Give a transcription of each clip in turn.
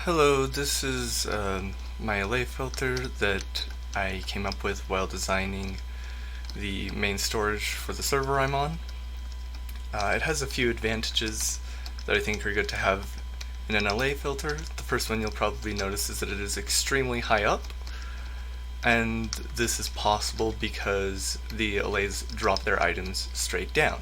Hello, this is my Allay filter that I came up with while designing the main storage for the server I'm on. It has a few advantages that I think are good to have in an Allay filter. The first one you'll probably notice is that it is extremely high up, and this is possible because the Allays drop their items straight down.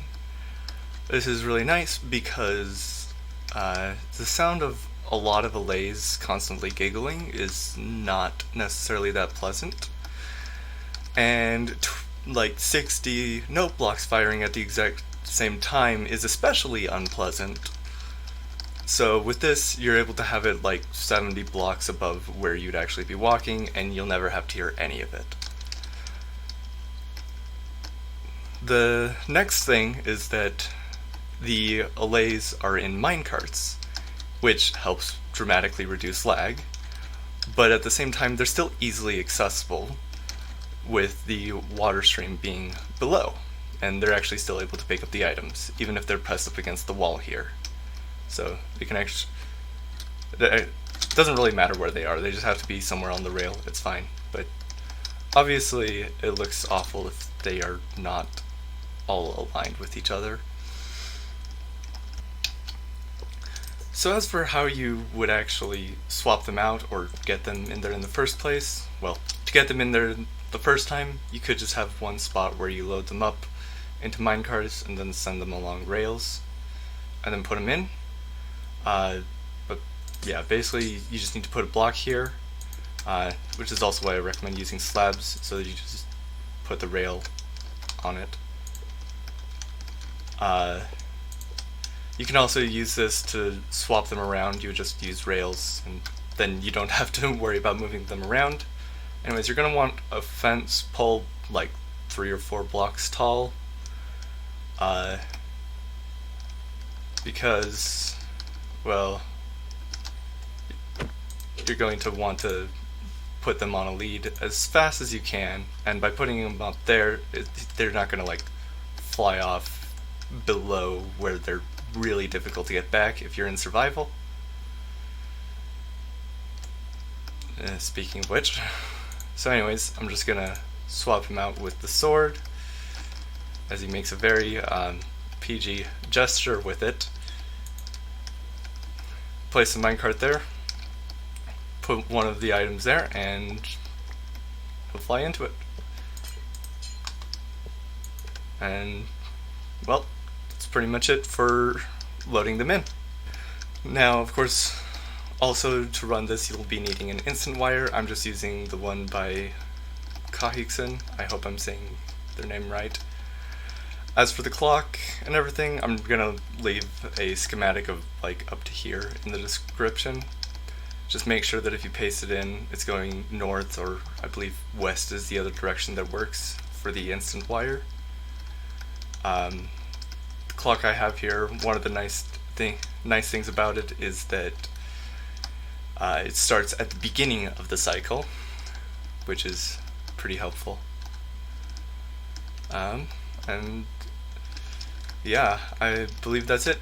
This is really nice because the sound of a lot of allays constantly giggling is not necessarily that pleasant. And like 60 note blocks firing at the exact same time is especially unpleasant. So with this, you're able to have it like 70 blocks above where you'd actually be walking, and you'll never have to hear any of it. The next thing is that the allays are in minecarts, which helps dramatically reduce lag, but at the same time they're still easily accessible with the water stream being below, and they're actually still able to pick up the items, even if they're pressed up against the wall here. So they can actually, it doesn't really matter where they are, they just have to be somewhere on the rail, it's fine. But obviously it looks awful if they are not all aligned with each other. So as for how you would actually swap them out or get them in there in the first place, well, to get them in there the first time, you could just have one spot where you load them up into minecarts and then send them along rails and then put them in. But yeah, basically you just need to put a block here, which is also why I recommend using slabs, so that you just put the rail on it. You can also use this to swap them around. You just use rails, and then you don't have to worry about moving them around. Anyways, you're going to want a fence pole like 3 or 4 blocks tall, because, well, you're going to want to put them on a lead as fast as you can, and by putting them up there, they're not going to like fly off below where they're really difficult to get back if you're in survival. Speaking of which, so anyways, I'm just gonna swap him out with the sword, as he makes a very PG gesture with it. Place the minecart there, put one of the items there, and he'll fly into it. And, well, that's pretty much it for loading them in. Now, of course, also to run this you'll be needing an instant wire. I'm just using the one by Kahikson. I hope I'm saying their name right. As for the clock and everything, I'm gonna leave a schematic of like up to here in the description. Just make sure that if you paste it in, it's going north, or I believe west is the other direction that works for the instant wire. The clock I have here, one of the nice things about it is that it starts at the beginning of the cycle, which is pretty helpful. And yeah, I believe that's it.